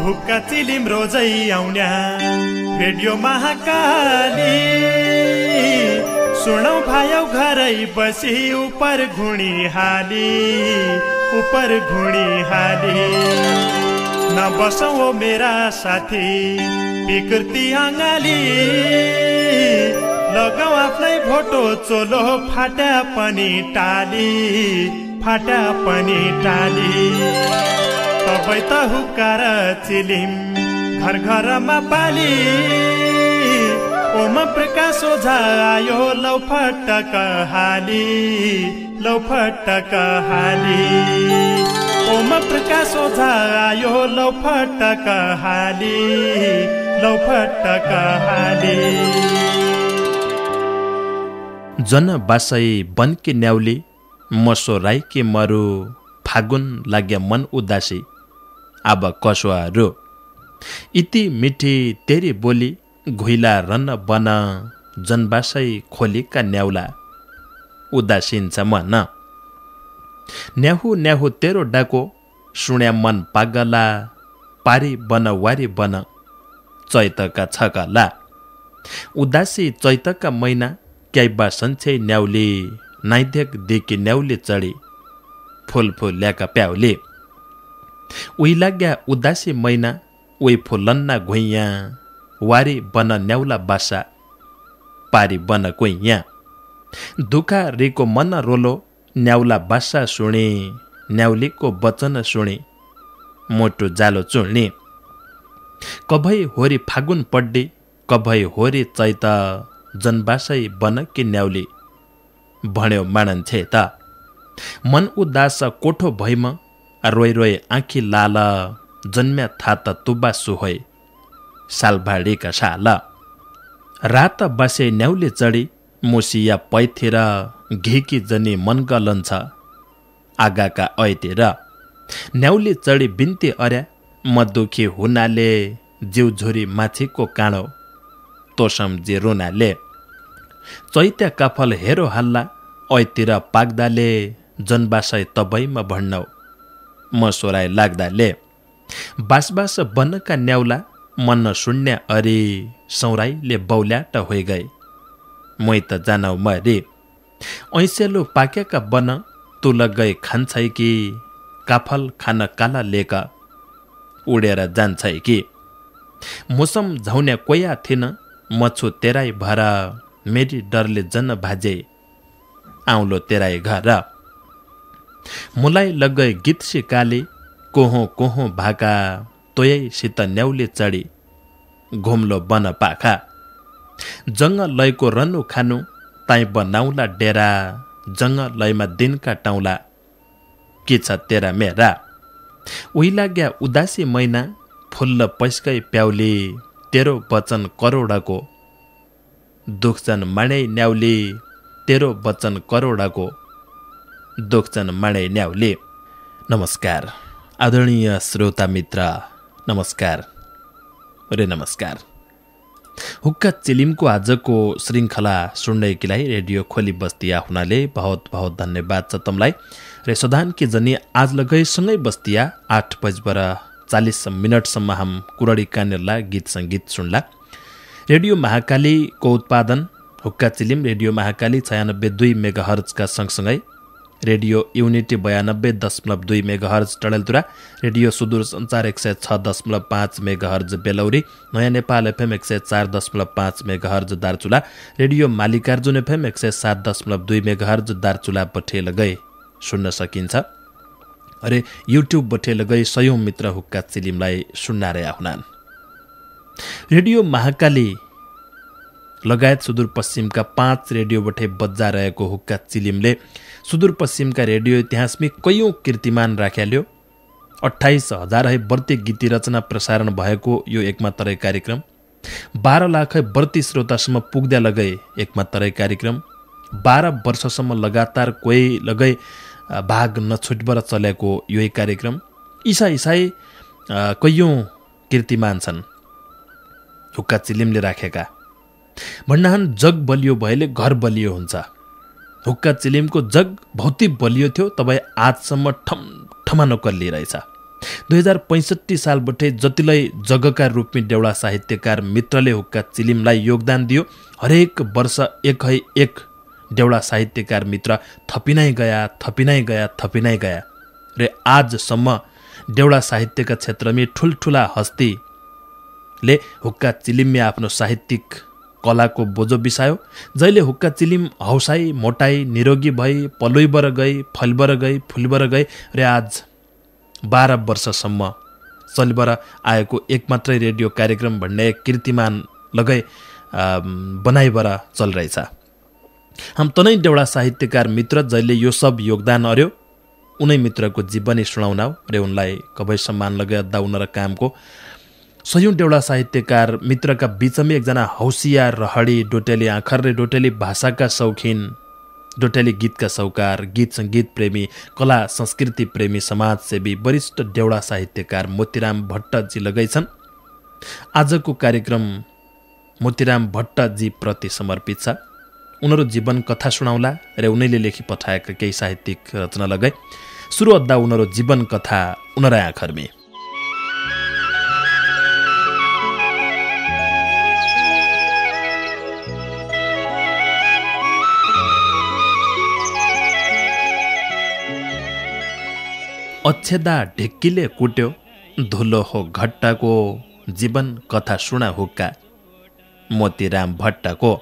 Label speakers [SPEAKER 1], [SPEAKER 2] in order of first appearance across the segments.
[SPEAKER 1] हुक्का Chilima रोजै आउन्या radio Mahakali सुनौ भायौ घरै बसी उपर घुणी हाली नबसौ ओ मेरा साथी विकृति अङ्गाली लगाउ आफ्नै भोटो चोलो फाटा पनि टाली तबै त हुक्का र चिलिम घर घरमा पाली ओम प्रकाश ओझा आयो लौ फटक हाली ओम प्रकाश ओझा आयो लौ फटक हाली
[SPEAKER 2] जन बासै बनके न्याउली मसो राईके मरु फागुन लाग्या मन उदासी अब कसुवा रो इति मिठी तेरी बोली घुइला रन बन जनबासै खोलीका न्याउला उदासीन्छ मन न्याहु न्याहु तेरो डाको सुन्या मन पागला पारी बन वारी बन चैतका छकला उदासी चैतका महिना क्याइबा सन्छे न्याउली नाइदेक देखि न्याउली चढी फुल ल्याका प्याउली उही लाग्या उदासी महिना उही फुलन्ना घुइया वारी बन न्याउला बासा पारी बन कुइया दुखा रेको मन रोलो न्याउला बासा सुने न्याउलीको वचन सुने मोटो जालो चुड्ने कभै होरी फागुन पड्डे कभै होरी चैत जनबासै बन कि न्याउली भन्यो माणन्छे त मन उदास कोठो भैम रोइ आँखी लाल जन्म्या थात तुबा सुहोइ सालभाडीका साल रात बासे न्याउली चढी मुसिया पैथेर घिकी जनी मन गलन्छ आगाका ऐतिर न्याउली चढी बिन्ती अर्या म दुखी हुनाले जिउझुरी माछीको काँडो तोसम्झी रुनाले चैत्या काफल हेरो हल्ला ऐतिर पाक्दाले जनबासै तबैमा भण्डौ म सोराइ लाग्दाले बासबास बनका न्याउला मन शून्य अरे सौराइले बौल्याट होइ गए मै त जानौ मरे ऐसेलो पाक्याका बन तुल गए खान्छै कि काफल खान काला लेका उडेर जान्छै कि मौसम झौन्या कोया थिन मछु तेराई भर मेरी डरले जन भाजे आउलो तेराई घर मुलाई लगै गीत सिकाले कोहो कोहो भाका तोयै सित न्याउले चढी घुम्लो बन पाखा जङ्ग लयको रनु खानु ताई बनाउला डेरा जङ्ग लयमा दिनका टाउला के छ तेरा मेरा उही लाग्या उदासी महिना फुल्ल पैसकै प्याउली तेरो वचन करोडको दुखजन माणै न्याउली तेरो वचन करोडको दुखजन माणै न्याउली। नमस्कार आदरणीय श्रोता मित्र, नमस्कार रे नमस्कार। हुक्का चिलिमको आजको श्रृङ्खला सुन्दैकीलाई रेडियो खोली बस्तिया हुनाले बहुत बहुत धन्यवाद छ तमलाई। रे सदान के जनी आज लगैसँगै बस्तिया 8:40 हम कुरडी कानेरला गीत सङ्गीत सुन्ला। रेडियो महाकालीको उत्पादन हुक्का चिलिम रेडियो महाकाली 96.2 मेगाहर्जका सँगसँगै radio unity 92.2 megahertz Dadeldhura, radio Sudur Sanchar 106.5 megahertz Belauri, Naya Nepal FM 104.5 megahertz Darchula, radio Mallikarjun FM 107.2 megahertz Darchula बठेल गए सुन्न सकिन्छ। अरे युट्युब बठेल गए सयौं मित्र हुक्का चिलिमलाई सुन्नारे आहुनान्। रेडियो महाकाली लगायत सुदूरपश्चिमका 5 रेडियो बठे बज्जा रहेको हुक्का चिलिमले सुदूरपश्चिमका रेडियो इतिहासमा कैयौं कीर्तिमान राख्याल्यो। 28,000 बढ्ती गीती रचना प्रसारण भएको यो एकमात्रै कार्यक्रम 12 लाख बढ्ती श्रोतासम्म पुग्दा लगै एकमात्रै कार्यक्रम 12 वर्षसम्म लगातार कोही लगै भाग नछुटबर चलेको यो कार्यक्रम इसाई कैयौं कीर्तिमान छन् हुक्का चिलिमले राखेका। भन्नाहन जग बलियो भएले घर बलियो हुन्छ। हुक्का चिलिमको जग भौतिक बलियो थियो, तपाईँ आजसम्म ठमठमा नकल्ली रहेछ। 2065 सालबाटै जतिलाई जगका रूपमी देउडा साहित्यकार मित्रले हुक्का चिलिमलाई योगदान दियो, हरेक वर्ष एक देउडा साहित्यकार मित्र थपिनाइ गया र आजसम्म देउडा साहित्यका क्षेत्रमा ठुल्ठुला हस्तीले हुक्का चिलिममा आफ्नो साहित्यिक कलाको बोझो बिसायो। जहिले हुक्का चिलिम हौसाई मोटाई निरोगी भई पलुइबर गई, फलबर गई, फुलबर गई र आज 12 वर्षसम्म चलिबर आएको एक मात्रै रेडियो कार्यक्रम भन्ने कीर्तिमान लगाई बनाइबर चल रहेछ। हम तनै देउडा साहित्यकार मित्र जहिले यो सब योगदान अर्यो उनै मित्रको जीवनी सुनाउनाउ र उनलाई कवै सम्मान लगे अद्दा उनर कामको सयौं देउडा साहित्यकार मित्रका बीचमा एकजना हौसियार रहडी डोटेली आँखर र डोटेली भाषाका शौखिन, डोटेली गीतका सौकार, गीत संगीत प्रेमी, कला संस्कृति प्रेमी, समाजसेवी वरिष्ठ देउडा साहित्यकार मोतीराम भट्टजी लगैछन्। आजको कार्यक्रम मोतीराम भट्टजी प्रति समर्पित छ। उनीहरू जीवन कथा सुनाउला र उनीले लेखी पठाएका केही साहित्यिक रचना लगाई सुरु अद्दा उनीहरू जीवन कथा उनीहरू आँखरमे। अच्छेदा ढेक्कीले कुट्यो धुलो हो घट्टाको जीवन कथा सुना हुक्का मोतीराम भट्टको।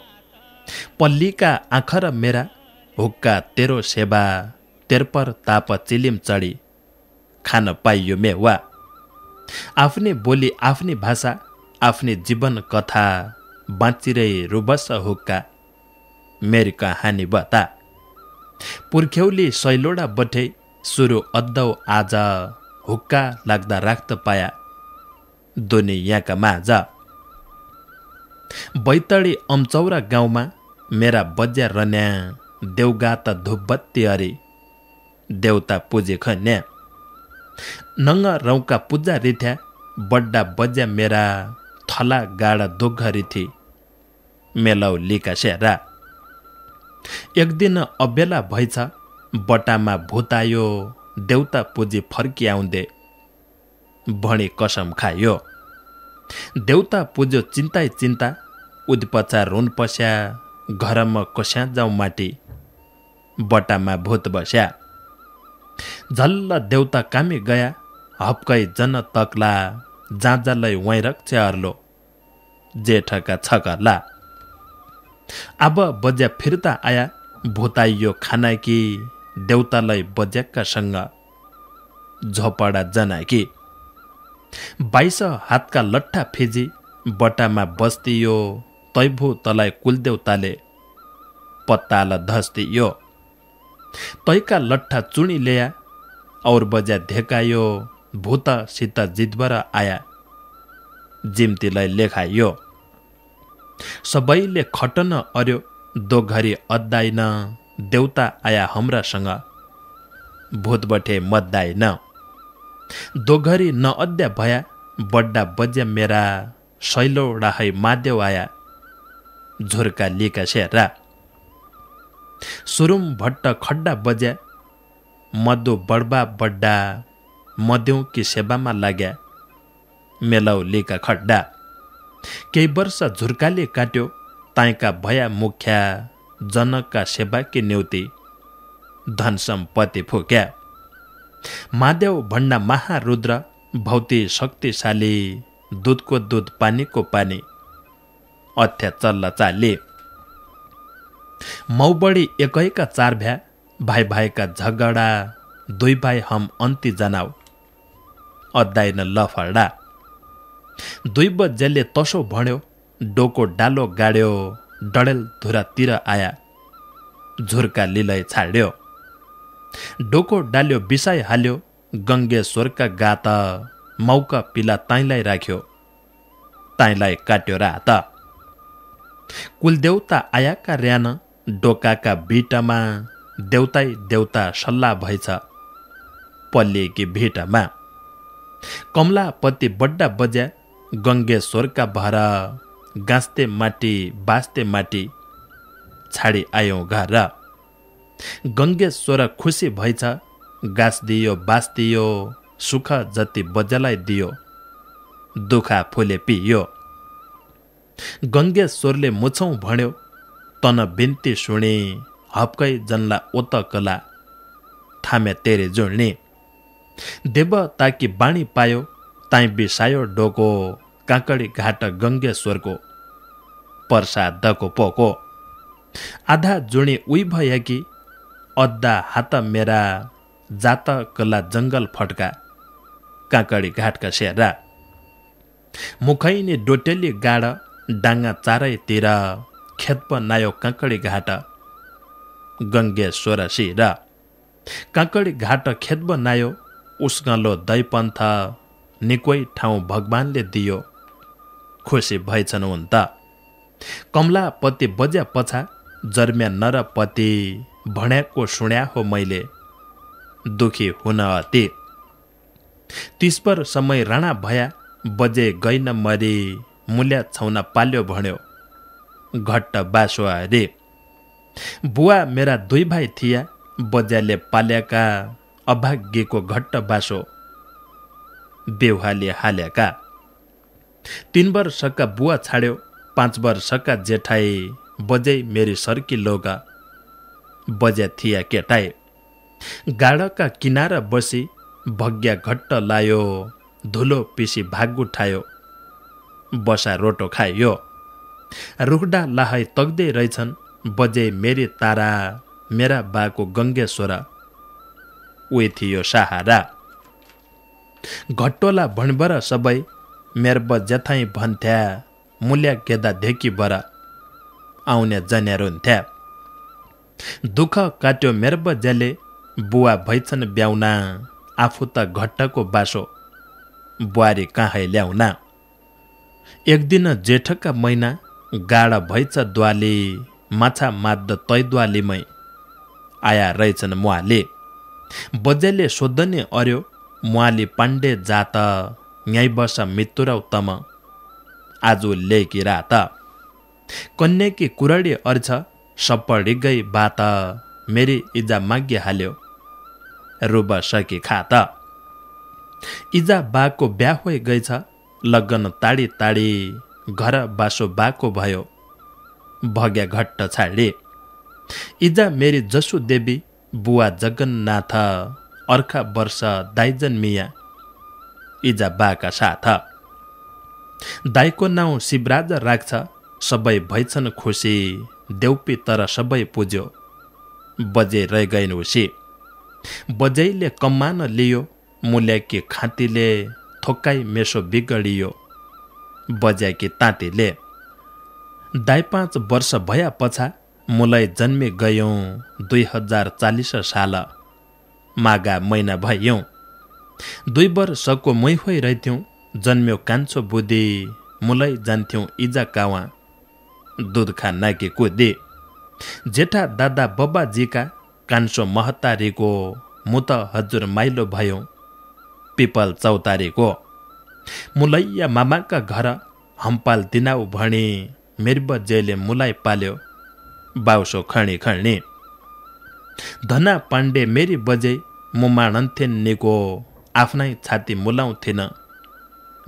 [SPEAKER 2] पल्लीका आँखर मेरा हुक्का तेरो सेवा तेर पर ताप चिलिम चढी खान पाइयो मेवा। आफ्नै बोली आफ्नै भाषा आफ्नै जीवन कथा बाँचिरै रुबस हुक्का मेरी कहानी बता। पुर्ख्यौली सैलोडा बठे सुरु अद्दौ आज हुक्का लाग्दा राख्त पाया दुनियाँका माझ। बैतडी अम्चौरा गाउँमा मेरा बज्या रन्या देउगात धुपबत्ती अरे देउता पुजे खन्या। नङ्ग रौका पूजा रिथ्या बड्डा बज्या मेरा थला गाडा दोघरी थी मेलौ लिका सेरा। एक दिन अबेला भएछ बटामा भूतायो देउता पुजी फर्की आउँदे भणी कसम खायो। देउता पुज्यो चिन्ताइ चिन्ता उदपचा रुन पस्या घरमा कस्या जाउँ माटी बटामा भूत बस्या। झल्ल देउता कामी गया हप्कै जन तक्ला जाँजालाई वैरक च्यार्लो जेठका छकला। अब बज्या फिर्ता आया भूताइयो खानाकी देउतालाई बज्याक्कासँग झोपडा जनाकी। 22 हातका लट्ठा फिजी बटामा बस्तियो तैभू तलाई कुलदेउताले पत्ताल धस्तियो। तैका लट्ठा चुनी ल्याया और बज्या धेकायो भूत सित जितबर आया जिम्तीलाई लेखायो। सबैले खटन अर्यो दोघरी अद्दाइन देउता आया हाम्रासँग भूतबठे मद्दाइन। दोघरी न अद्या भया बड्डा बज्या मेरा शैलोडा है मादेव आया झुर्का लिका सेरा। सुरुम भट्ट खड्डा बज्या मधु बडबा बड्डा मदेउ कि सेवामा लाग्या मेलौ लिका खड्डा। केही वर्ष झुर्काले काट्यो ताइका भया मुख्या जनकका सेवा कि न्युति धन सम्पत्ति फुक्या। मादेव भण्डा महारुद्र भौती शक्तिशाली दूधको दूध पानीको पानी अथ्या चल्ल चाली। मौबडी एकैका 4 भ्या भाइ भाइका झगडा 2 भाइ हम अन्ती जनाउ अद्दाइन लफडा। 2 बजेले तसो भन्यो डोको डालो गाड्यो डडेल धुरातिर आया झुर्का लिलै छाड्यो। डोको डाल्यो बिसाइ हाल्यो गङ्गेश्वरका गात मौका पिला ताइलाई राख्यो ताइलाई काट्यो रात। कुलदेउता आयाका र्यान डोकाका भिटमा देउताई देउता सल्लाह भएछ पल्लिएकी भिटमा। कमलापति बड्डा बज्या गङ्गेश्वरका भर गाँस्ते माटी बाँस्ते माटी छाडी आयौँ घर। गङ्गेश्वर खुसी भएछ गाँस दियो बाँस दियो सुख जति बजेलाई दियो, दुखा फुले पियो। गङ्गेश्वरले मुछौँ भन्यो, तन बिन्ती सुने, हप्कै जन्ला ओत कला, थामे तेरे जुड्ने। देव ताकि बाणी पायो, ताई बिसायो डोको, काँकडी घाट गङ्गेश्वरको, पर्सा दको पोको। आधा जुणी उही भए कि, अद्धा हात मेरा, जात कला जङ्गल फटका, काँकडी घाटका सेरा। मुखैनी डोटेली गाड, डाङ्गा चारैतिर, खेत बनायो काँकडी घाट, गङ्गेश्वर शिर। काँकडी घाट खेत बनायो, उस्कलो दैपन्थ, निकै ठाउँ भगवानले दियो, खुसी भएछन् हुन् त। कमलापति बज्या पछा, जर्म्या नरपति, भण्याको सुन्या हो मैले, दुखी हुन अति। 30 पर समय राणा भया, बजे गइन मरी, मुल्या छौना पाल्यो भन्यो, घट्ट बासो अरे। बुवा मेरा 2 भाइ थिया, बज्याले पाल्याका, अभाग्यको घट्ट बासो, बेहुवाले हाल्याका। 3 वर्षका बुवा छाड्यो, 5 वर्षका जेठाई, बजै मेरी सर्की लोगा, बज्या थिया केटाई। गाडका किनारा बसी, भग्या घट्ट लायो, धुलो पिसी भाग उठायो, बसा रोटो खायो। रुखडा लाहै तग्दै रहेछन्, बजे मेरी तारा, मेरा बाको गङ्गेश्वर, उही थियो सहारा। घट्टोला भणबर सबै, मेर्ब जथाई भन्थ्या, मुल्या गेदा धेकी बर, आउने जन्या रुन्थ्या। दुःख काट्यो मेर्ब ज्याले, बुवा भइछन् ब्याउना, आफू त घट्टको बासो, बुहारी कहाँ ल्याउना। एक दिन जेठका महिना, गाडा भइछ द्वाली, माछा माद्द तै द्वालीमै, आया रहेछन् मुहाली। बजेले सोद्धने अर्यो, मुहाली पाण्डे जात, यहीँ बस मितुरौ तम, आज लेकी रात। कन्याकी कुरडी अर्छ, सपडी गई बात, मेरी इजा माग्य हाल्यो, रुब सकी खात। इजा बाको ब्या होइ गएछ, लगन ताडी ताडी, घर बासो बाको भयो, भग्या घट्ट छाडी। इजा मेरी जसु देवी, बुवा जगन्नाथ, अर्का वर्ष दाइजन मिया, इजा बाका साथ। दाइको नाउँ शिवराज राख्छ, सबै भइछन् खुसी, देउपी तर सबै पुज्यो, बजे रह गइन् उसी। बजैले कम्मान लियो, मुल्याकी खाँतीले, थोक्काई मेसो बिगडियो, बज्याकी ताँतीले। दाइ 5 वर्ष भया पछा, मुलै जन्मे गयौँ, 2040 साल, मागा महिना भयौँ। 2 वर्षको मै होइ रहेथ्यौँ, जन्म्यो कान्छो बुद्धि, मुलै जान्थ्यौँ इजा कावा, दुध खा नाकी कुदी। जेठा दादा बब्बाजीका, कान्छो महतारीको, मुत हजुर माइलो भयौँ, पिपल चौतारीको। मुलैया मामाका घर, हम्पाल दिनाउ भणी, मेर्ब जेले मुलाई पाल्यो, बाउसो खणी खणी। धना पाण्डे मेरी बजे, मुमाणन्थेन निको, आफ्नै छाती मुलाउँथिन,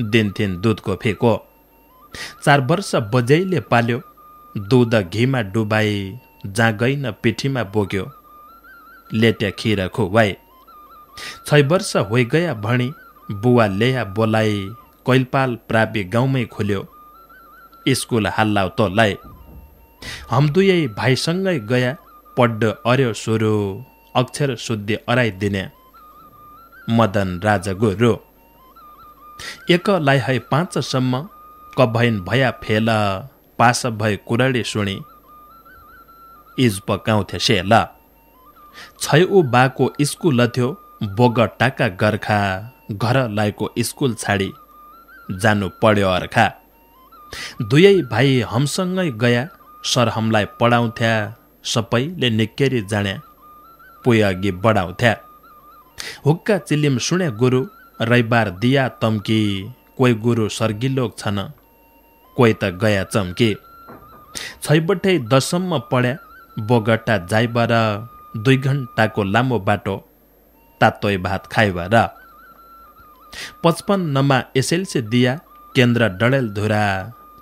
[SPEAKER 2] दिन्थिन् दुधको फेको। 4 वर्ष बजैले पाल्यो, दुध घीमा डुबाई, जहाँ गइन पिठीमा बोक्यो, लेट्या खिर खुवाई। 6 वर्ष होइ गया भणी, बुवा ल्याया बोलाई, कैलपाल प्रापी गाउँमै खुल्यो, स्कुल हाल्लाउ तोलाई। हम दुयै भाइसँगै गया, पढ्ड अर्यो सुरु, अक्षर शुद्धि अराइदिने, मदन राजगुरु। एकलाई है 5 सम्म, कभैन भया फेल, पास भए कुरडी सुणी, इज पकाउँथे सेल। 6 उ बाको स्कुल थियो, बोगटाका गर्खा, घर लाएको स्कुल छाडी, जानु पढ्यो अर्खा। दुयै भाइ हमसँगै गया, सर हमलाई पढाउँथ्या, सबैले निक्केरी जान्या, पुइ अघि बढाउँथ्या। हुक्का चिलिम सुने गुरु, रैबार दिया तम्की, कोही गुरु सर्गिलोक छन्, कोही त गया चम्की। 6बटै 10सम्म पढ्या, बोगटा जाइबर, 2 घण्टाको लामो बाटो, तातोइ भात खाइबर। 55 एसएलसी दिया केन्द्र डडेलधुरा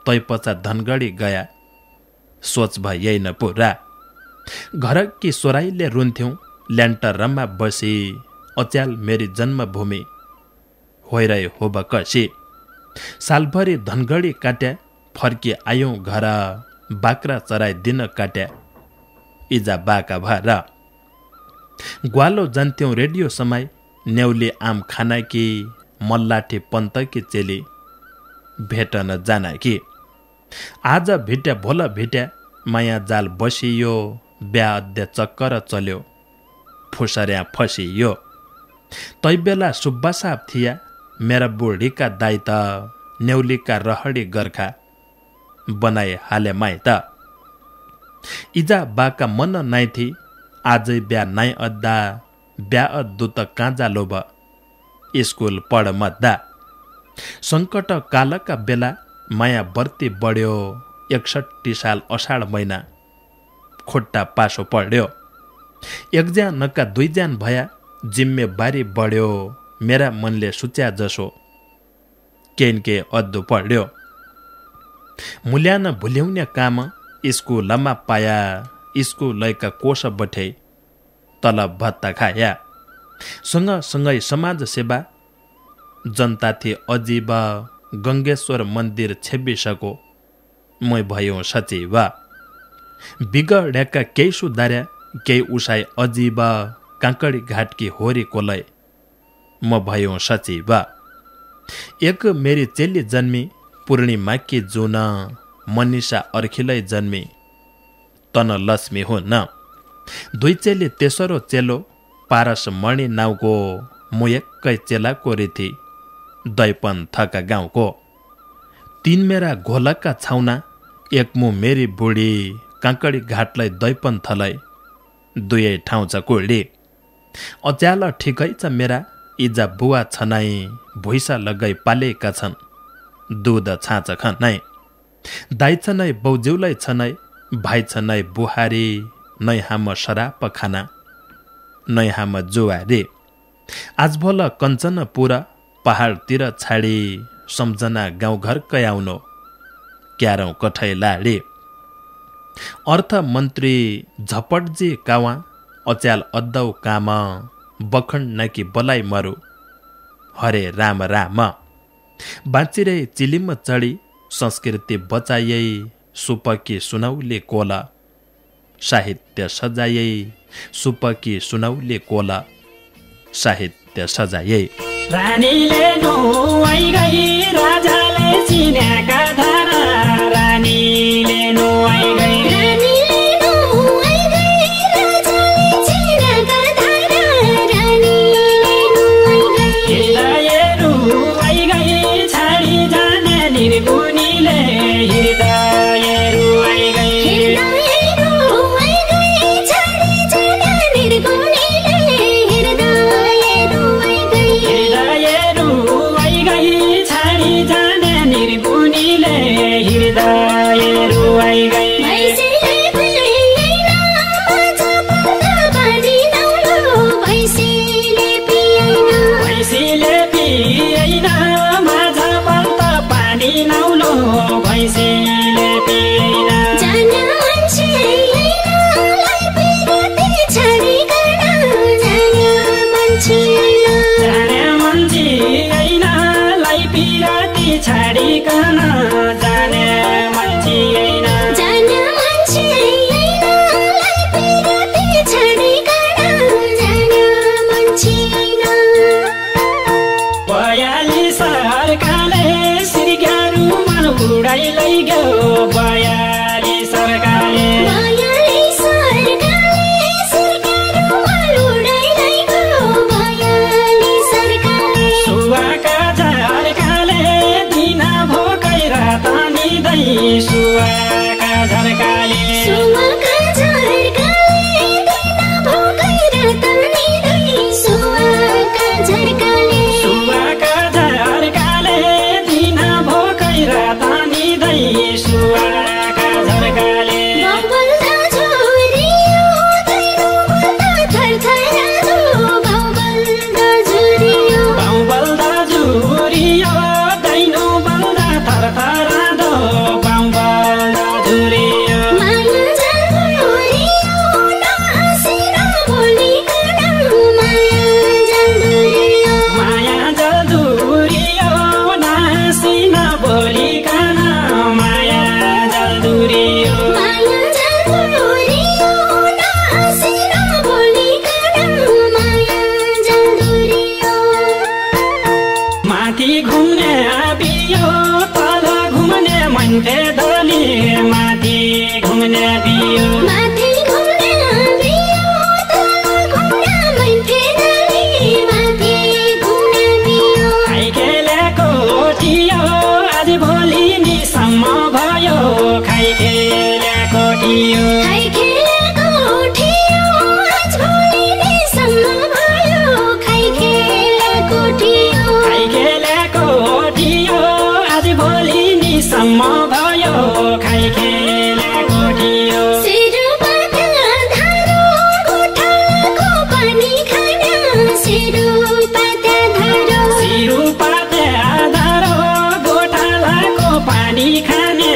[SPEAKER 2] तैपचा धनगढी गया सोच भए यही न पुरा घरकी सोराइले रुन्थ्यौं ल्यान्टरमा बसी अच्याल मेरी जन्मभूमि होइरहे हो बकसी सालभरि धनगढी काट्या फर्की आयौं घर बाख्रा चराई दिन काट्या इजा बाका भएर ग्वालो जान्थ्यौं रेडियो समाई न्याउली आम खाना कि मल्लाठी पन्तकी चेली भेटन जाना कि आज भिट्या भोल भिट्या माया जाल बसियो बिहा अध्या चक्कर चल्यो फुसर्या फसियो तैबेला सुब्बा साहब थिया मेरा बुढीका दाइ त न्याउलीका रहडी गर्खा बनाए हाले माइ त इजा बाका मन नाइ थी आजै ब्या नाइ अद्दा ब्या अद्दु त काँजा लोभ स्कुल पढ मद्दा सङ्कट कालका बेला माया बर्ती बढ्यो 61 साल अषाढ महिना खुट्टा पासो पढ्यो एक ज्यानका दुई ज्यान भया जिम्मेवारी बढ्यो मेरा मनले सुच्या जसो केनके अद्दु पढ्यो मूल्यान भुल्याउने काम स्कुलमा पाया स्कुलका कोष बठे तलब भत्ता खाया सँगसँगै समाज सेवा जनता थिए अजीब गङ्गेश्वर मन्दिर छेबिसको मै भयो सचिव बिगड्याका केही सुधार्या केही उसाई अजीब काँकडी घाटकी होरी कोलै म भयो सचिव एक मेरी चेली जन्मी पूर्णिमाकी जुन मनिषा अर्खिलै जन्मी तन लक्ष्मी हुन् दुई चेली तेस्रो चेलो पारस मणि नाउको म एकै चेलाको रीति दैपन थका गाउँको तीन मेरा घोलका छाउना एक मु मेरी बुढी काँकडी घाटलाई दैपन थलै दुवै ठाउँ छ कुडी अच्याल ठिकै छ मेरा इजा बुवा छनाई भुइसा लगाई पालेका छन् दुध छाँच खनाई दाइ छ नै बौज्यूलाई छ नै भाइ छ नै बुहारी नै हाम शराप खाना नै हाम जुवारी आज भोल कञ्चनपुर पहाडतिर छाडी सम्झना गाउँघरकै आउनो क्यारौँ कठै लाडी अर्थमन्त्री झपटजी कावा अच्याल अद्दौ काम बखण्ड नाकी बलाई मरु हरे राम राम बाँचिरे चिलिम चढी संस्कृति बचाइए सुपकी सुनौले कोला साहित्य सजाइए सुपकी सुनौले कोला साहित्य सजाइए
[SPEAKER 3] रानीले नुहाई गई राजाले चिनेका धारा रानीले नुहाई गई मैन्थे धोली माथि घुम्ने बियो
[SPEAKER 4] माथि घुम्ने बियो तल घुम्ने मैन्थे धोली माथि घुम्ने बियो
[SPEAKER 3] खाइ खेलेको थियो आज भोलि निसम्म भयो खाइ खेलेको थियो
[SPEAKER 4] खाइ खेलेको थियो आज भोलि निसम्म भयो खाइ खेलेको थियो
[SPEAKER 3] खाइ खेलेको थियो आज भोलि निसम्म भयो खाइ खेलेको थियो
[SPEAKER 4] सिरुबाट धारो गोठालाको पानी खान सिरुबाट धारो
[SPEAKER 3] सिरुपात धारो गोठालाको पानी खाने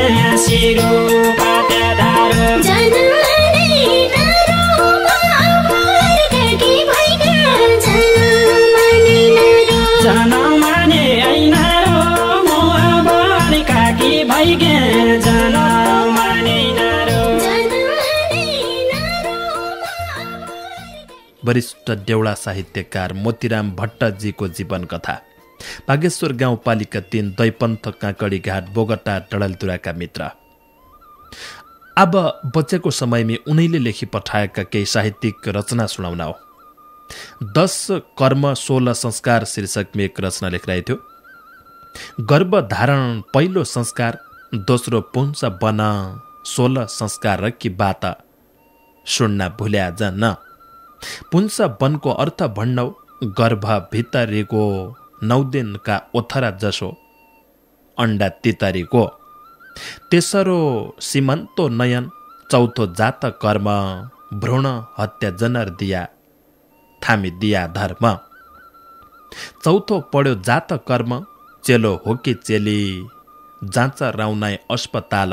[SPEAKER 3] सिरुपात धारो
[SPEAKER 4] जनमाने नारो म अब अर्काकी भइगा जनमाने नारो
[SPEAKER 3] जनमाने ऐनारो म अब अर्काकी भइगे जनमाने नारो
[SPEAKER 4] जनमाने नारो
[SPEAKER 2] वरिष्ठ देउडा साहित्यकार मोतीराम भट्टजीको जीवन कथा। बागेश्वर गाउँपालिका 3 दैपन्थ काँकडी घाट बोगटा डडलतुराका मित्र। अब बचेको समयमा उनैले लेखी पठाएका केही साहित्यिक रचना सुनाउन हो। 10 कर्म 16 संस्कार शीर्षकमा एक रचना लेखिरहेको थियो। गर्भधारण पहिलो संस्कार, दोस्रो पुंस बन 16 संस्कार की बात सुन्न भुल्या जन। पुंस वनको अर्थ भण्डौ गर्भ भितरीको 9 दिनका ओथरा जसो अंडा तितरीको। तेस्रो सीमन्तो नयन, चौथो जात कर्म भ्रूण हत्या जनर दिया थामी दिया धर्म। चौथो पढ्यो जात कर्म, चेलो हो कि चेली जाँच राउनाई अस्पताल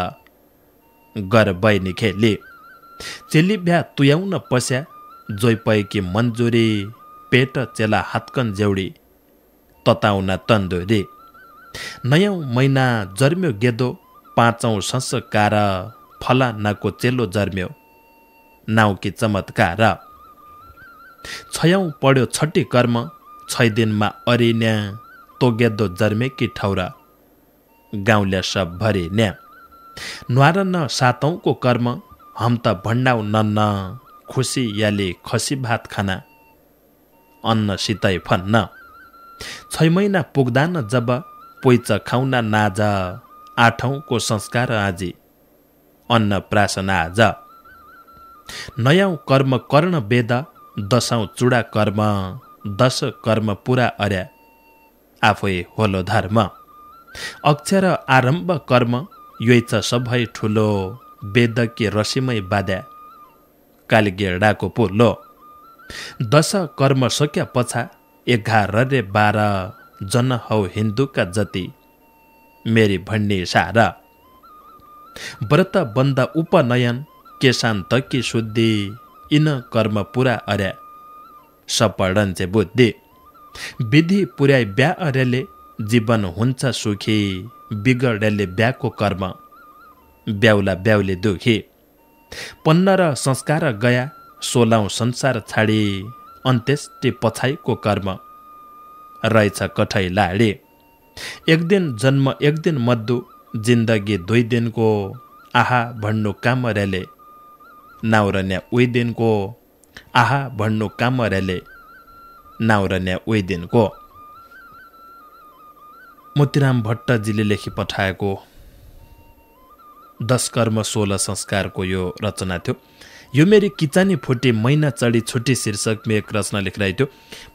[SPEAKER 2] गर बैनी खेली। चेली भ्या तुयाउन पस्या, जोइ पैकी मन्जुरी पेट चेला हातकन जेउडी तताउन तन्दुरी। 9औं महिना जर्म्यो गेदो, 5औं संस्कार फलानाको चेलो जर्म्यो नाउकी चमत्कार। 6औं पढ्यो छठी कर्म, 6 दिनमा अरिन्या तोगेदो जर्मेकी ठौरा गाउँल्या सब भरिन्या। न्वारन 7औं को कर्म, हम त भण्डाउ नन्न खुसी याले खसी भात खाना अन्न सितै फन्न। 6 महिना पुग्दान जब पोइच खाउना नाज, 8औं को संस्कार आजी अन्न प्राशन आज। 9औं कर्म कर्ण वेद, 10औं चुडा कर्म 10 कर्म पुरा अर्या आफै होलो धर्म। अक्षर आरम्भ कर्म, योइ छ सबै ठुलो वेद के रसीमै बाद्या कालिगेडाको पुलो। 10 कर्म सक्या पछा 11 रे 12 जन हौ हिन्दूका जति मेरी भन्ने सारा। व्रत बन्द उपनयन केशान तकी शुद्धि इन कर्म पुरा अर्या सपडन्चे बुद्धि। विधि पुर्याई ब्या अर्याले जीवन हुन्छ सुखी, बिगडेले ब्याको कर्म ब्याउला ब्याउले दुखी। 15 संस्कार गया, 16औं संसार छाडी अन्त्येष्टि पछाइको कर्म रहेछ कठै लाडी। 1 दिन जन्म 1 दिन मद्दु, जिन्दगी 2 दिनको आहा भन्नु कामर्याले नाउरन्या उही दिनको आहा भन्नु कामर्याले नाउरन्या उही दिनको। मोतीराम भट्टजीले लेखी पठाएको 10 कर्म 16 संस्कारको यो रचना थियो। यो मेरी किचानी फुटी मैना चढी छुटी शीर्षकमा एक रचना लेखिरहेको थियो।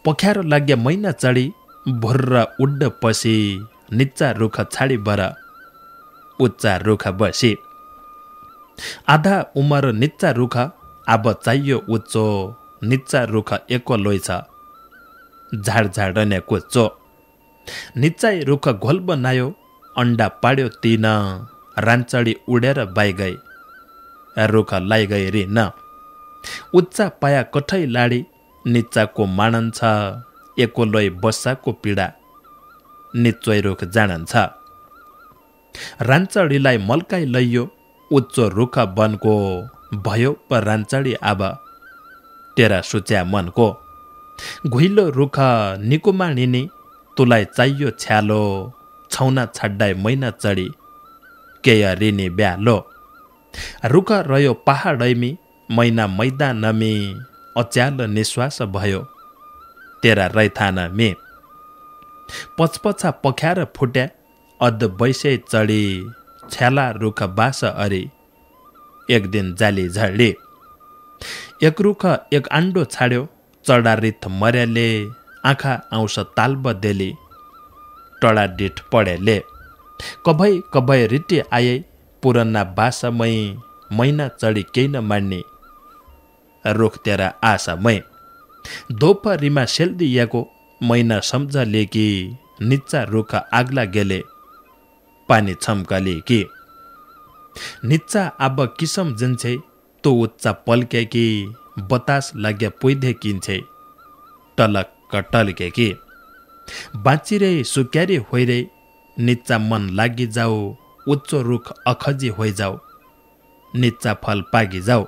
[SPEAKER 2] पख्यारो लाग्या मैना चढी भुर्र उड्ड पसी, निच्चा रुख छाडी बर उच्चा रुख बसी। आधा उमर निच्चा रुख अब चाहियो उच्चो, निच्चा रुख एको लोइ छ झाड झाडन्या कुच्चो। निच्चाइ रुख घोल बनायो, अंडा पाड्यो 3 रान्छडी उडेर बाइगई रुख लाइगई रिन। उच्चा पाया कठै लाडी, निच्चाको माणन छ एको लोइ बस्साको पीडा निच्चोइ रुख जाणन्छ। रान्छडीलाई मल्काइ लैयो, उच्चो रुख बनको भयो पर रान्छडी आब तेरा सुच्या मनको। घुइलो रुख निकुमाणिनी, तुलाई चाहियो छ्यालो छौना छड्डाइ मैना चढी केयरिनी ब्यालो रुख रह्यो पहाडैमी मैना मैदानमी अच्याल निश्वास भयो तेरा रैथानमी पचपचा पख्यार फुट्या अध बैसे चढी छ्याला रुख बास अरी एक दिन जाली झडी एक रुख एक आण्डो छाड्यो चढारिथ मर्याले आँखा आउँछ ताल्ब देली टडा डिठ पढेले कभै कभै रिटी आए पुरना बासामै मैना चढी केही न मान्ने रुख तेरा आशामै दोपहरीमा सेल्दियाको मैना सम्झले कि निच्चा रुख आग्ला गेले पानी छम्कले कि निच्चा अब किसम जिन्छे तो उच्चा पल्के कि बतास लाग्या पुइधे किन्छे टलक्क टल्के कि बाँचिरे सुक्यारी होइरे निच्चा मन लागि जाऊ उच्चो रुख अखजी होइजाऊ निच्चा फल पागी जाऊ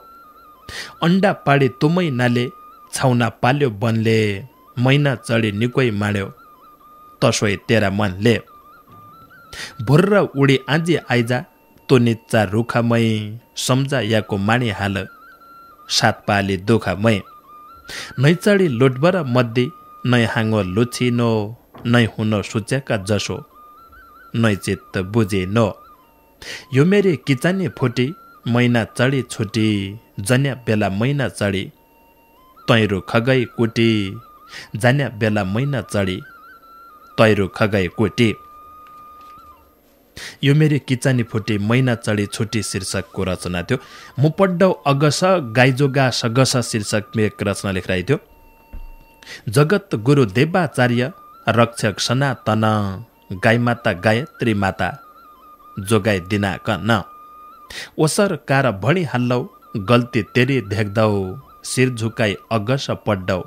[SPEAKER 2] अंडा पाडी तुमै नाले छाउना पाल्यो बनले मैना चढी निकोइ माड्यो तसोइ तेरा मनले भुर्र उडी आजी आइजा तो निच्चा रुखमै सम्झा याको माणी हाल सात पाली दुखमै नै चढी लोटबर मध्ये नै हाङ्गो लुछिनो नै हुन सुचेका जसो नै चित्त बुझिनो यो मेरी किचानी फुटी मैना चढी छुटी जन्या बेला मैना चढी तैरो खगै कुटी जान्या बेला मैना चढी तैरो खगै कुटी यो मेरी किचानी फुटी मैना चढी छुटी शीर्षकको रचना थियो मुपड्डौ अगस गाइजोगा सगस शीर्षकमा एक रचना लेखिरहेको थियो जगत गुरु देवाचार्य रक्षक सनातन गाईमाता गायत्री माता जोगाई दिनाकन ओसर कार भणी हाल्लौ गल्ती तेरी देख्दौ शिर झुकाई अगस पड्डौ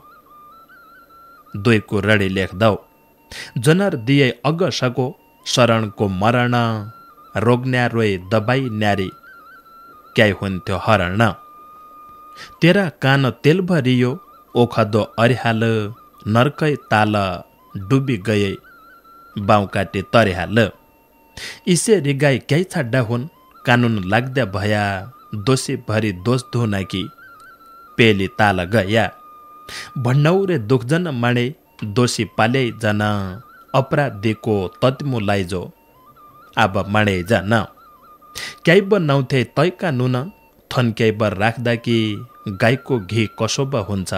[SPEAKER 2] दुईको रडी लेख्दौ जनर दिए अगसको शरणको मरण रोग्न्या रोए दबाई न्यारी क्याइ हुन्थ्यो हरण तेरा कान तेल भरियो ओखदो अरिहाल नर्कै ताल डुबी गए बाउकाटे तरिहाल इसे रिगाई क्याइ छाड्डा हुन् कानुन लाग्दा भया दोषी भरी दोष धुनाकी पेली ताल गया भन्नौरे दुखजन माणे दोषी पाले जन अपराधीको तत्मु लाइजो अब माणे जन क्याइब नौथे तैका नुन थन क्याइब राख्दा कि गाईको घी कसोब हुन्छ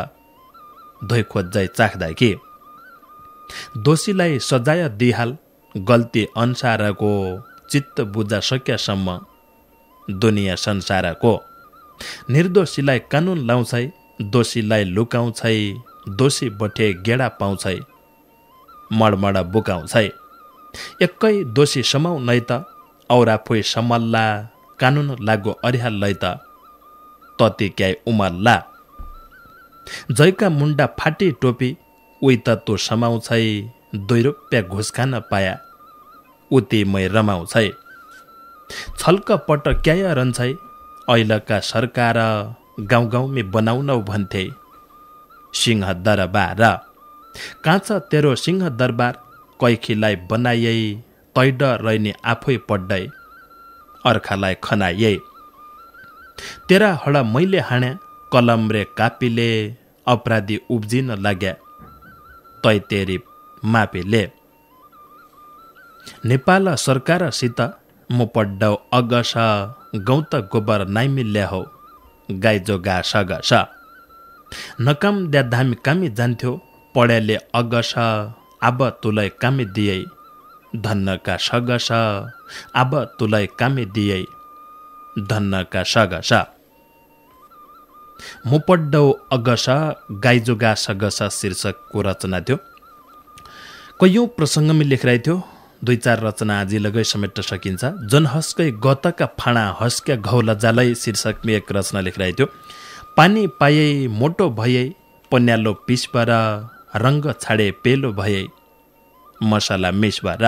[SPEAKER 2] धोइ खोज्दै चाख्दा कि दोषीलाई सजाय दिहाल गल्ती अनुसारको चित्त बुझा सकेसम्म दुनियाँ संसारको निर्दोषीलाई कानुन लाउँछै दोषीलाई लुकाउँछै दोषी बठे गेडा पाउँछै मडमड बुकाउँछै एकै दोषी समाउ नै त औरा फुइ समल्ला कानुन लागो अरिहाल लै त तति क्याइ उमल्ला जयका मुन्डा फाटी टोपी उही त तो समाउँछै 2 रुपियाँ घुस खान पाया उति मै रमाउँछै छल्क पट क्याय रहन्छै अहिलका सरकार गाउँ गाउँमी बनाउनौ भन्थे सिंह दरबार काँच तेरो सिंह दरबार कैखीलाई बनाइए तैड रहने आफै पड्डै अर्खालाई खनाइए तेरा हड मैले हाण्या कलम रे कापीले अपराधी उब्जिन लाग्या तै तेरी मापीले नेपाल सरकारसित मुपड्डौ अगस गौत गोबर नाइमिल्ल्या हो गाई जोगा सगस नकाम द्या धामी कामी जान्थ्यो पढ्याले अगस आब तुलाई कामी दिए धन्नका सगस आब तुलाई कामी दिए धन्नका सगस मुपड्डौ अगस गाई जोगा सगस शीर्षकको रचना थियो कैयौं प्रसङ्गमा लेखिरहेको थियो 2-4 रचना आजि लगै समेट्न सकिन्छ जनहस्कै गतका फाँडा हस्क्या घौला जालै शीर्षकमा एक रचना लेखिरहेको थियो पानी पाए मोटो भए पन्यालो पिसबर रङ्ग छाडे पेलो भए मसला मिसबर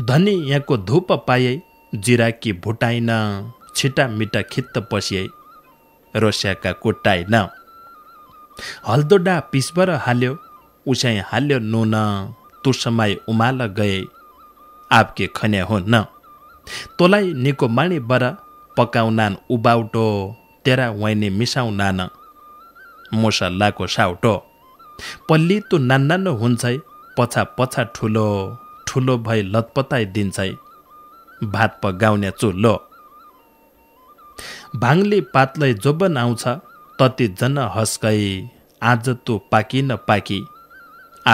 [SPEAKER 2] धनी यहाँको धुप पाए जिराकी भुटाइन छिटा मिटा खित्त पसिए रोस्याका कुटाइन हल्दोडा पिसबर हाल्यो उसाइ हाल्यो नुन तुसमाई उमाल गए आपके खन्या हुन्न तोलाई निको माणी बर पकाउनान उबाउटो तेरा वैनी मिसाउनान मोसल्लाको साउटो पल्ली तु नान्नानो हुन्छै पछा पछा ठुलो ठुलो भई लतपताइ दिन्छै भात पगाउने चुल्लो भाङले पातलै जोबन आउँछ तति जन हस्कै आज तु पाकी न पाकी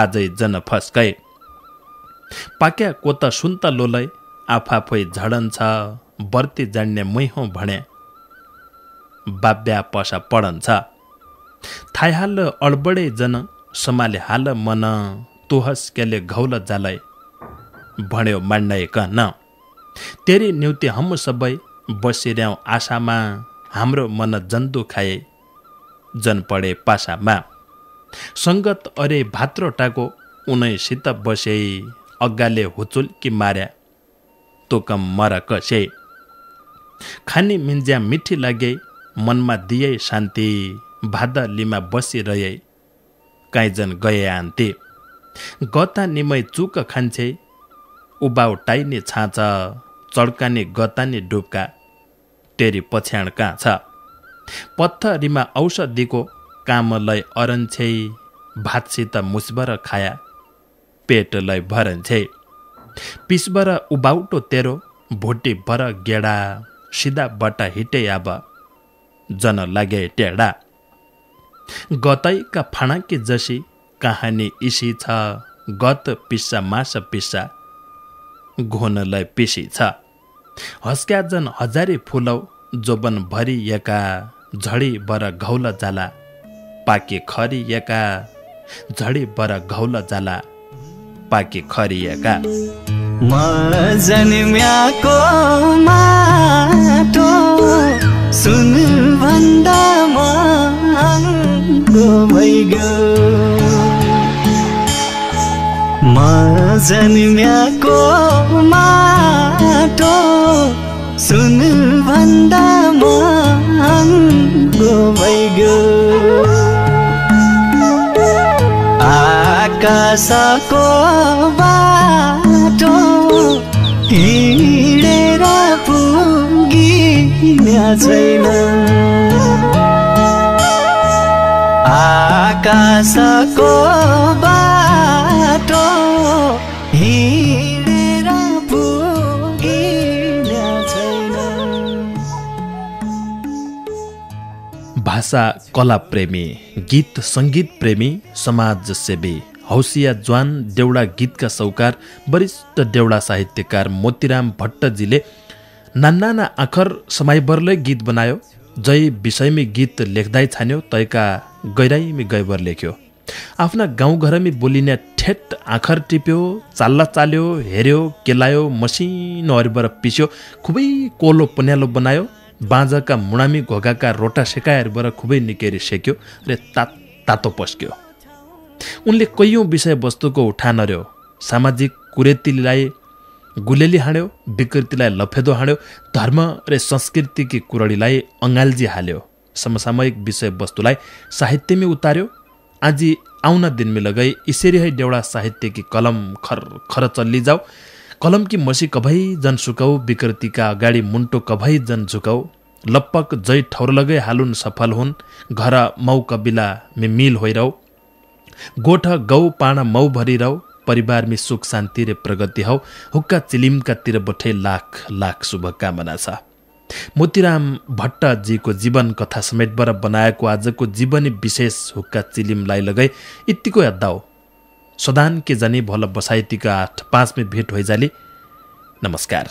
[SPEAKER 2] आजै जन फस्कै पाक्या कोत सुन्त लोलै आफाफै झडन्छ बर्ती जान्ने मै हौ भने बाब्या पसा पढन्छ थाय हाल अडबडे जन समाले हाल मन तुहस केले घौल जालै भन्यो मान्डै कन तेरी न्युति हम सबै बसिर्याउ आशामा हाम्रो मन जन्तु खाए जन पढे पासामा संगत अरे भात्रोटाको उनैसित बसे अग्गाले हुचुल्की मार्या तोकम मर कसे खानी मिन्ज्या मिठी लागे मनमा दिए शान्ति भादा लिमा बसिरहे काइजन गए आन्ते गता निमै चुक खान्छे उबाउ टाइने छाँच चड्काने गताने डुब्का तेरी पछ्याण कहाँ छ पत्थरीमा औषधिको कामलाई अरन्छे भातसित मुसबर खाया पेटलाई भरन्छे पिसबर उबाउटो तेरो भोटी बर गेडा सिधा बटा हिटे आब जन लागे टेडा गतैका फाँडाकी जसी कहानी इसी छ गत पिस्सा मास पिस्सा घोनलाई पिसी छ हस्क्या जन हजारी फुलौ जोबन भरिएका झडी बर घौल जाला पाके खरिएका झडी बर घौल जाला पाके खरिएका
[SPEAKER 5] म जन्म्याको माटो सुन भन्दा महँगो भइगयो म जन्म्याको माटो सुन भन्दा महँगो भइगयो आकाशको बाटो हिँडेर पुगिने छैन आकाशको बाटो हिँडेर पुगिने छैन।
[SPEAKER 2] भाषा कला प्रेमी गीत संगीत प्रेमी समाज सेवी हौसिया ज्वान देउडा गीतका सौकार वरिष्ठ देउडा साहित्यकार मोतीराम भट्टजीले नान्नाना आखर समाइबरले गीत बनायो जय विषयमी गीत लेख्दै छान्यो तयका गैराइमी गैबर लेख्यो आफ्ना गाउँघरमी बोलिने ठेट आखर टिप्यो चाल्ला चाल्यो हेर्यो केलायो मसिनो अरिबर पिस्यो खुबै कोलो पन्यालो बनायो बाँझका मुणामी घोगाका रोटा सेकाएर खुबै निकेरी सेक्यो र तातो पस्क्यो उनले कैयौं विषयवस्तुको उठान अर्यो सामाजिक कुरीतिलाई गुलेली हाण्यो विकृतिलाई लफेदो हाण्यो धर्म र संस्कृतिकी कुरडीलाई अँगाल्जी हाल्यो समसामयिक विषयवस्तुलाई साहित्यमै उतार्यो आजि आउन दिनमी लगै इसरी है देउडा साहित्यकी कलम खर चल्ली जाऊ कलमकी मसी कभै जन सुकाऊ विकृतिका अगाडि मुन्टो कभै जन झुकाऊ लप्पक जै ठौर लगै हालुन सफल हुन् घर मौ कबिला मे मिल होइरौ गोठ गौ पाण मौ भरिरौ परिवार में सुख शान्ति रे प्रगति हौ हुक्का चिलिमका तिर बठे लाख लाख शुभकामना छ मोतीराम भट्टजीको जीवन कथा समेटबाट बनाएको आजको जीवनी विशेष हुक्का चिलिमलाई लगाई यत्तिको याद्दाऊ सदान के जाने भल बसाइतीका 8-5 में भेट होइजाली नमस्कार।